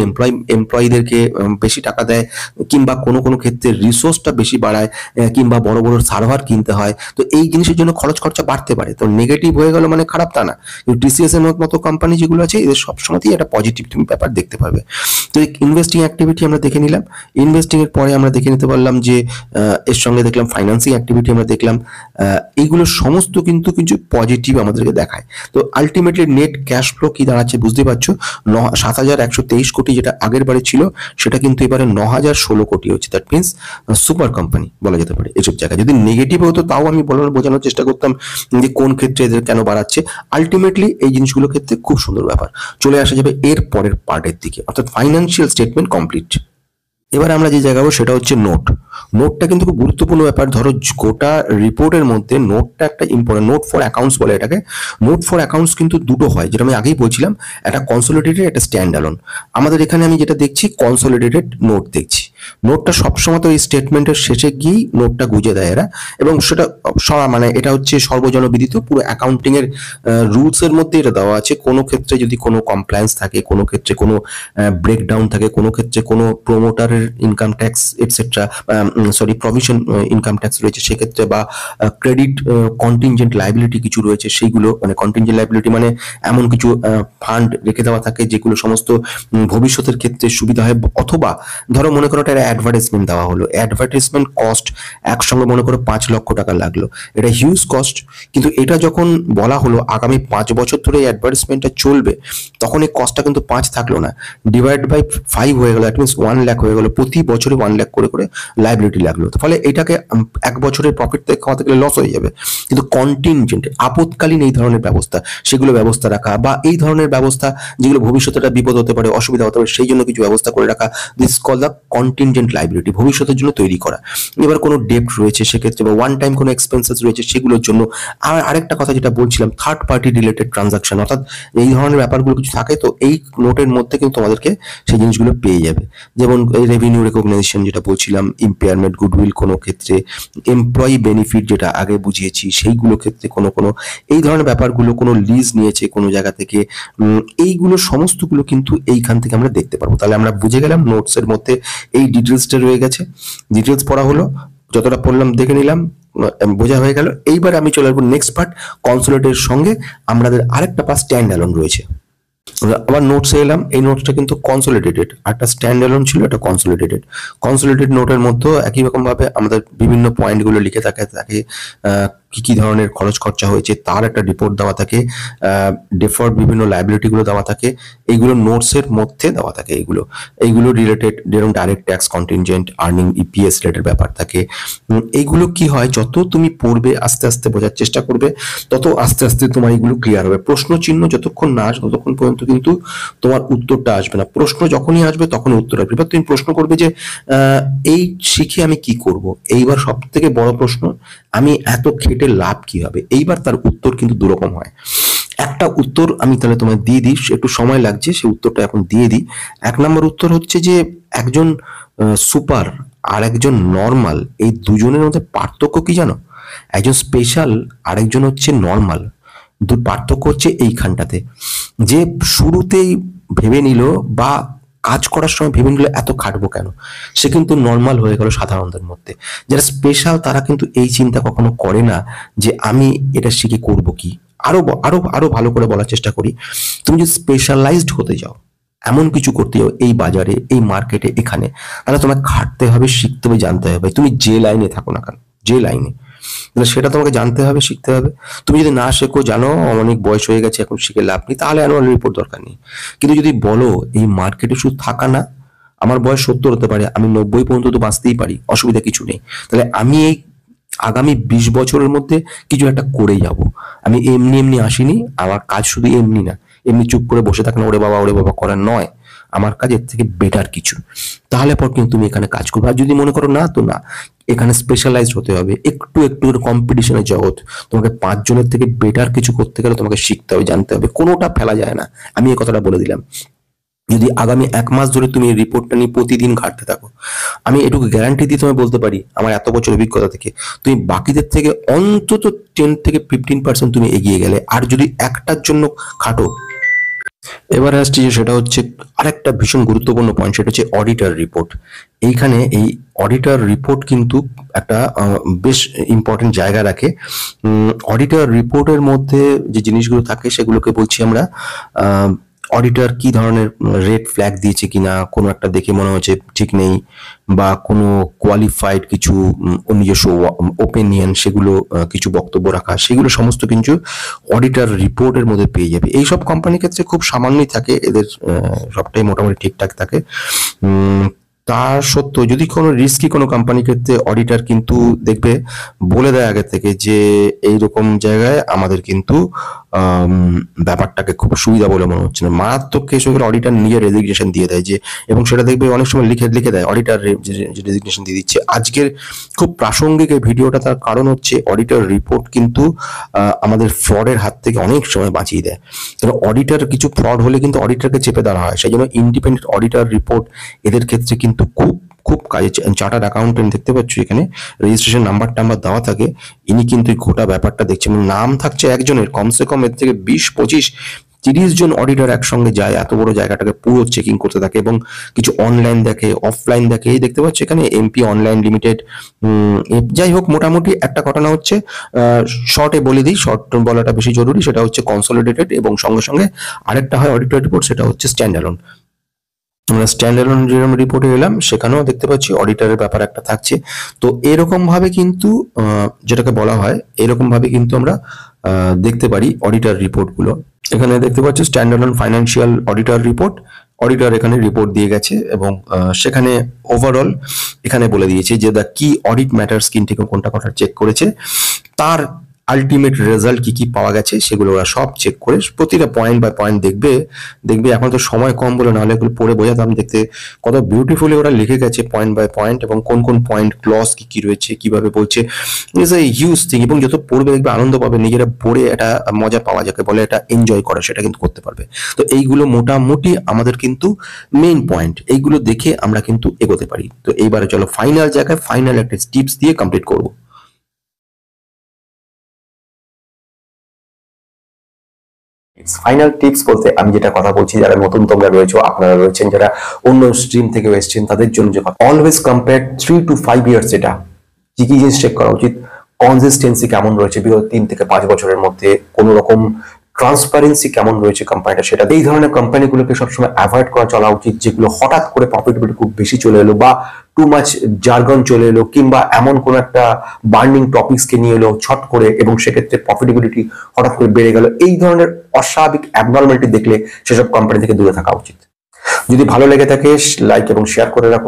এমপ্লয়ীদেরকে বেশি টাকা দেয়, কিংবা কোনো কোনো ক্ষেত্রে রিসোর্সটা বেশি বাড়ায়, কিংবা বড় বড় সার্ভার কিনতে হয়। তো এই জিনিসের জন্য খরচ খরচা বাড়তে পারে। তো নেগেটিভ হয়ে গেল মানে খারাপ তা না, কিন্তু টিসিএস এর মতো কোম্পানি যেগুলো আছে এদের সবসময়তেই একটা পজিটিভ তুমি ব্যাপার দেখতে পাবে। তো ইনভেস্টিং অ্যাক্টিভিটি আমরা দেখে নিলাম। ইনভেস্টিং এর পরে আমরা দেখে নিতে পারলাম যে এর সঙ্গে দেখলাম ফাইন্যান্সিং অ্যাক্টিভিটি আমরা দেখলাম। এইগুলো সমস্ত কিন্তু কিছু পজিটিভ আমাদেরকে দেখায়। তো আলটিমেটলি নেট ক্যাশ ফ্লো কি দাঁড়াচ্ছে বুঝতে পারছো। 7,123 কোটি যেটা আগের বারে ছিল সেটা কিন্তু এবারে 9,016 কোটি হচ্ছে। দ্যাট মিনস সুপার কোম্পানি বলা যেতে পারে এসব জায়গায়। যদি নেগেটিভ হতো তাও আমি বোঝানোর চেষ্টা করতাম যে কোন ক্ষেত্রে এদের কেন বাড়াচ্ছে। আলটিমেটলি এই জিনিসগুলোর ক্ষেত্রে খুব সুন্দর ব্যাপার। চলে আসা যাবে এর পরের পার্টের দিকে, অর্থাৎ ফাইন্যান্সিয়াল স্টেটমেন্ট কমপ্লিট। এবার আমরা যে জায়গা সেটা হচ্ছে নোট। নোটটা কিন্তু খুব গুরুত্বপূর্ণ ব্যাপার। ধরো গোটা রিপোর্টের মধ্যে নোটটা একটা ইম্পর্টেন্ট। নোট ফর অ্যাকাউন্টস বলে এটাকে। নোট ফর অ্যাকাউন্টস কিন্তু দুটো হয়, যেটা আমি আগেই বলছিলাম, একটা কনসোলিডেটেড, একটা স্ট্যান্ড অ্যালোন। আমাদের এখানে আমি যেটা দেখছি কনসোলিডেটেড নোট দেখছি। নোটটা সবসময় তো এই স্টেটমেন্টের শেষে গিয়েই নোটটা গুঁজে দেয় এরা, এবং সেটা মানে এটা হচ্ছে সর্বজনবিদিত, পুরো অ্যাকাউন্টিং এর রুলস এর মধ্যে এটা দেওয়া আছে। কোনো ক্ষেত্রে যদি কোনো কমপ্লায়েন্স থাকে, কোনো ক্ষেত্রে কোনো ব্রেকডাউন থাকে, কোনো ক্ষেত্রে কোনো প্রমোটারের income tax etcetera, provision income tax রয়েছে সেক্ষেত্রে, বা ক্রেডিট কন্টিনজেন্ট লাইবিলিটি কিছু রয়েছে, সেইগুলো মানে কন্টিনজেন্ট লাইবিলিটি মানে এমন কিছু ফান্ড রেখে দেওয়া থাকে যেগুলো সমস্ত ভবিষ্যতের ক্ষেত্রে সুবিধা হয়। অথবা ধরো মনে করো একটা অ্যাডভার্টাইজমেন্ট দেওয়া হলো, অ্যাডভার্টাইজমেন্ট কস্ট একসঙ্গে মনে করো 5 লক্ষ টাকা লাগলো, এটা হিউজ কস্ট। কিন্তু এটা যখন বলা হলো আগামী 5 বছর ধরে এই অ্যাডভার্টাইজমেন্টটা চলবে, তখন এই কস্টটা কিন্তু 5 থাকলো না, ডিভাইড বাই 5 হয়ে গেল, দ্যাট মিনস 1 লাখ হয়ে গেল, প্রতি বছরে 1 লাখ করে করে লাইবিলিটি লাগলো। ফলে এটাকে 1 বছরের প্রফিট থেকে খাওয়াতে গেলে লস হয়ে যাবে। কিন্তু কন্টিনজেন্ট আপদকালীন এই ধরনের ব্যবস্থা, সেগুলো ব্যবস্থা রাখা, বা এই ধরনের ব্যবস্থা যেগুলো ভবিষ্যতে একটা বিপদ হতে পারে, অসুবিধা হতে পারে, সেই জন্য কিছু ব্যবস্থা করে রাখা, this call the contingent liability, ভবিষ্যতের জন্য তৈরি করা। এবার কোনো ডেপ্ট রয়েছে সেক্ষেত্রে, বা ওয়ান টাইম কোনো এক্সপেন্সেস রয়েছে সেগুলোর জন্য। আর আরেকটা কথা যেটা বলছিলাম, থার্ড পার্টি রিলেটেড ট্রানজাকশন, অর্থাৎ এই ধরনের ব্যাপারগুলো কিছু থাকে, তো এই নোটের মধ্যে কিন্তু তোমাদেরকে সেই জিনিসগুলো পেয়ে যাবে। যেমন এই রেভিনিউ রেকগনাইজেশন যেটা বলছিলাম, ইম্পেয়ারমেন্ট, গুডউইল কোনো ক্ষেত্রে, এমপ্লয়ি বেনিফিট যেটা আগে বুঝিয়েছি সেইগুলো ক্ষেত্রে কোনো কোনো এই ধরনের ব্যাপারগুলো, কোনো লিজ নিয়েছে কোনো জায়গা থেকে, এইগুলো সমস্তগুলো কিন্তু এইখান থেকে আমরা দেখতে পারবো। তাহলে আমরা বুঝে গেলাম নোটসের মধ্যে এই ডিটেলসটা রয়ে গেছে, ডিটেলস পড়া হলো, যতটা পড়লাম দেখে নিলাম, বোঝা হয়ে গেল। এইবার আমি চলে আসবো নেক্সট পার্ট, কনসোলিডেটের সঙ্গে আমাদের আরেকটা পার্ট স্ট্যান্ড অ্যালোন রয়েছে। আবার নোটসে এলাম, এই নোটসটা কিন্তু কনসোলিডেটেড, একটা স্ট্যান্ড অ্যালোন ছিল, এটা কনসোলিডেটেড। কনসোলিডেটেড নোটের মধ্যে একই রকম ভাবে আমাদের বিভিন্ন পয়েন্টগুলো লিখে থাকে, কি কি ধরনের খরচ খরচা হয়েছে তার একটা রিপোর্ট দেওয়া থাকে, ডেফার্ড বিভিন্ন লাইবিলিটি গুলো দেওয়া থাকে, এইগুলো নোটসের মধ্যে দেওয়া থাকে। এইগুলো রিলেটেড, যেরকম direct tax, contingent, earning, EPS related ব্যাপার থাকে। এইগুলো কি হয়, যত তুমি পড়বে আস্তে আস্তে বোঝার চেষ্টা করবে, তত আস্তে আস্তে তোমার এইগুলো ক্লিয়ার হবে। প্রশ্ন চিহ্ন যতক্ষণ না আসবে ততক্ষণ পর্যন্ত কিন্তু তোমার উত্তরটা আসবে না। প্রশ্ন যখনই আসবে তখনই উত্তর আসবে। এবার তুমি প্রশ্ন করবে যে এই শিখে আমি কি করব। এইবার সব থেকে বড় প্রশ্ন, আমি এত খেটে লাভ কি হবে। এইবার তার উত্তর কিন্তু দুরকম হয়। একটা উত্তর আমি তাহলে তোমায় দিয়ে দিই, একটু সময় লাগছে, সেই উত্তরটা এখন দিয়ে দিই। 1 নম্বর উত্তর হচ্ছে যে একজন সুপার আর একজন নর্মাল, এই দুজনের মধ্যে পার্থক্য কি জানো? একজন স্পেশাল আর একজন হচ্ছে নর্মাল, পার্থক্য হচ্ছে এইখানটাতে, যে শুরুতেই ভেবে নিল বা কাজ করার সময় ভেবে নিল এত খাটবো কেন, সে কিন্তু নর্মাল হয়ে গেল সাধারণদের মধ্যে। যারা স্পেশাল তারা কিন্তু এই চিন্তা কখনো করে না যে আমি এটা শিখে করব কি। আরো আরো আরো ভালো করে বলার চেষ্টা করি, তুমি যদি স্পেশালাইজড হতে যাও, এমন কিছু করতে যাও এই বাজারে, এই মার্কেটে, এখানে, তাহলে তোমাকে খাটতে হবে, শিখতে হবে, জানতে হবে। তুমি যে লাইনে থাকো না কেন, যে লাইনে, সেটা তোমাকে জানতে হবে, শিখতে হবে। তুমি যদি না শেখো, জানো অনেক বয়স হয়ে গেছে এখন শিখে লাভ নেই, তাহলে অ্যানুয়াল রিপোর্ট দরকার নেই। কিন্তু যদি বলো এই মার্কেটে শুধু থাকা না, আমার বয়স 70 হতে পারে, আমি 90 পর্যন্ত তো বাঁচতেই পারি, অসুবিধা কিছু নেই, তাহলে আমি এই আগামী 20 বছরের মধ্যে কিছু একটা করে যাব। আমি এমনি এমনি আসিনি, আমার কাজ শুধু এমনি না, এমনি চুপ করে বসে থাকা না, ওরে বাবা করার নয়, আমার কাজ এর থেকে বেটার কিছু। তাহলে পর কিন্তু তুমি এখানে কাজ করবে। আর যদি মনে করো না, তো না, এখানে স্পেশালাইজড হতে হবে, একটু একটু কম্পিটিশনের জগৎ, তোমাকে 5 জনের থেকে বেটার কিছু করতে গেলে তোমাকে শিখতে হবে, জানতে হবে, কোনোটা ফেলা যায় না। আমি এই কথাটা বলে দিলাম। যদি আগামী 1 মাস ধরে তুমি এই রিপোর্টটা নিয়ে প্রতিদিন ঘাটতে থাকো, আমি এটুকু গ্যারান্টি দিয়ে তোমায় বলতে পারি আমার এত বছর অভিজ্ঞতা থেকে, তুমি বাকিদের থেকে অন্তত 10 থেকে 15% তুমি এগিয়ে গেলে। আর যদি একটার জন্য খাটো, এবারে আসছি যে সেটা হচ্ছে আরেকটা ভীষণ গুরুত্বপূর্ণ পয়েন্ট, সেটা হচ্ছে অডিটর রিপোর্ট। এইখানে এই অডিটর রিপোর্ট কিন্তু একটা বেশ ইম্পর্টেন্ট জায়গা রাখে। অডিটর রিপোর্টের মধ্যে যে জিনিসগুলো থাকে সেগুলোকে বলছি আমরা অডিটর কি ধরনের রেড ফ্ল্যাগ দিয়েছে কিনা, কোনো একটা দেখে মনে হচ্ছে ঠিক নেই, বা কোনো কোয়ালিফাইড কিছু নিজস্ব ওপিনিয়ন, সেগুলো কিছু বক্তব্য রাখা, সেগুলো সমস্ত কিছু অডিটর রিপোর্টের মধ্যে পেয়ে যাবে। এইসব কোম্পানির ক্ষেত্রে খুব সামান্যই থাকে, এদের সবটাই মোটামুটি ঠিকঠাক থাকে। তার সত্ত্বেও যদি কোনো রিস্কি কোনো কোম্পানির ক্ষেত্রে অডিটর কিন্তু দেখবে বলে দেয় আগে থেকে যে এইরকম জায়গায় আমাদের কিন্তু ব্যাপারটাকে খুব সুবিধা বলে মনে হচ্ছে না, মারাত্মক কেস হয়ে গেলে অডিটর নিজে রেজিগনেশন দিয়ে দেয়, যে এবং সেটা দেখবে অনেক সময় লিখে দেয় অডিটর রেজিগনেশন দিয়ে দিচ্ছে। আজকের খুব প্রাসঙ্গিক এই ভিডিওটা, তার কারণ হচ্ছে অডিটর রিপোর্ট কিন্তু আমাদের ফ্রডের হাত থেকে অনেক সময় বাঁচিয়ে দেয়। কারণ অডিটর কিছু ফ্রড হলে কিন্তু অডিটরকে চেপে দেওয়া হয়, সেই জন্য ইন্ডিপেন্ডেন্ট অডিটর রিপোর্ট এদের ক্ষেত্রে কিন্তু খুব কাজে। চার্টার্ড অ্যাকাউন্টেন্ট দেখতে পাচ্ছ এখানে রেজিস্ট্রেশন নাম্বার দেওয়া থাকে, ইনি কিন্তু গোটা ব্যাপারটা দেখছেন। নাম থাকছে একজনের, কমসে কম এর থেকে 20-25-30 জন অডিটর একসঙ্গে যায়, এত বড় জায়গাটাকে পুরো চেকিং করতে থাকে, এবং কিছু অনলাইন দেখে, অফলাইন দেখে। এই দেখতে পাচ্ছ এখানে এমপি অনলাইন লিমিটেড। যাই হোক, মোটামুটি একটা ঘটনা হচ্ছে, শর্টে বলে দিই, শর্ট বলাটা বেশি জরুরি, সেটা হচ্ছে কনসোলিডেটেড, এবং সঙ্গে সঙ্গে আরেকটা হয় অডিটর রিপোর্ট, সেটা হচ্ছে স্ট্যান্ড অ্যালোন। আমরা স্ট্যান্ডার্ড রিপোর্টে এলাম, সেখানেও দেখতে পাচ্ছি অডিটরের ব্যাপার একটা থাকছে। তো এরকম ভাবে কিন্তু যেটাকে বলা হয় এরকম ভাবে কিন্তু আমরা দেখতে পারি অডিটর রিপোর্টগুলো। এখানে দেখতে পাচ্ছি standard financial auditor report, auditor এখানে রিপোর্ট দিয়ে গেছে এবং সেখানে ওভারঅল এখানে বলে দিয়েছে যে দ্য কি অডিট ম্যাটার স্কিন থেকে কোনটা কোনটা চেক করেছে, তার আলটিমেট রেজাল্ট কি কি পাওয়া গেছে সেগুলো ওরা সব চেক করে প্রতিটা পয়েন্ট বাই পয়েন্ট দেখবে। এখন তো সময় কম বলে, নাহলে এগুলো পড়ে বোঝাতাম। দেখতে কত বিউটিফুলি ওরা লিখে গেছে পয়েন্ট বাই পয়েন্ট, এবং কোন কোন পয়েন্ট ক্লজ কি কি রয়েছে কিভাবে বলছে, ইজ এ হিউজ থিং। এবং যত পড়বে দেখবে আনন্দ পাবে, নিজেরা পড়ে এটা মজা পাওয়া যাকে বলে এটা এনজয় করা, সেটা কিন্তু করতে পারবে। তো এইগুলো মোটামুটি আমাদের কিন্তু মেইন পয়েন্ট, এইগুলো দেখে আমরা কিন্তু এগোতে পারি। তো এইবারে চলো ফাইনাল জায়গায় ফাইনাল একটা টিপস দিয়ে কমপ্লিট করবো। ফাইনাল টিপস বলতে আমি যেটা কথা বলছি, যারা নতুন তোমরা রয়েছে, আপনারা রয়েছেন যারা অন্য স্ট্রিম থেকে এসেছেন, তাদের জন্য যে অলওয়েজ কম্পেয়ার 3 to 5 ইয়ার্স, এটা কি কি জিনিস চেক করা উচিত, কনসিস্টেন্সি কেমন রয়েছে বিগত 3 থেকে 5 বছরের মধ্যে, কোন রকম ট্রান্সপারেন্সি কেমন রয়েছে কোম্পানিটা, সেটা এই ধরনের কোম্পানিগুলোকে সবসময় অ্যাভয়েড করা চলা উচিত, যেগুলো হঠাৎ করে প্রফিটেবিলিটি খুব বেশি চলে এলো, বা টু মাচ জার্গন চলে এলো, কিংবা এমন কোন একটা বার্নিং টপিকসকে নিয়ে এলো ছট করে, এবং সেক্ষেত্রে প্রফিটেবিলিটি হঠাৎ করে বেড়ে গেল। এই ধরনের অস্বাভাবিক অ্যাবনর্মালিটি দেখলে সেসব কোম্পানি থেকে দূরে থাকা উচিত। যদি ভালো লেগে থাকে লাইক এবং শেয়ার করে রাখুন।